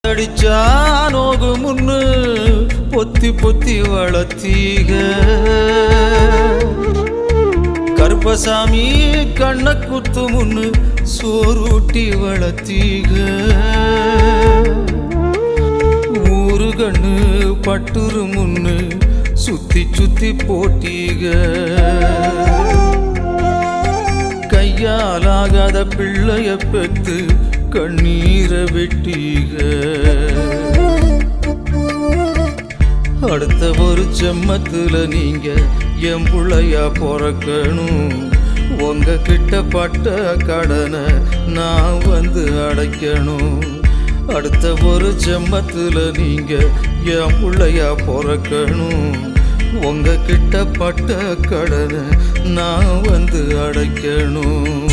அடிச்சா நோகு முன்னு பொத்தி பொத்தி வளர்த்தீக கருப்பசாமி கண்ண குத்து முன்னு சோறுட்டி வளர்த்தீக ஊரு கண்ணு பட்டுரு முன்னு சுத்தி சுத்தி போட்டீக கையாலாகாத பிள்ளைய பெத்து கண்ணீரை வெட்டீக அடுத்த ஒரு செம்மத்துல நீங்க என் புள்ளையா பிறக்கணும் உங்க கிட்ட பட்ட கடனை நான் வந்து அடைக்கணும் அடுத்த ஒரு செம்மத்துல நீங்க என் புள்ளையா பிறக்கணும் உங்க கிட்ட பட்ட கடனை நான் வந்து அடைக்கணும்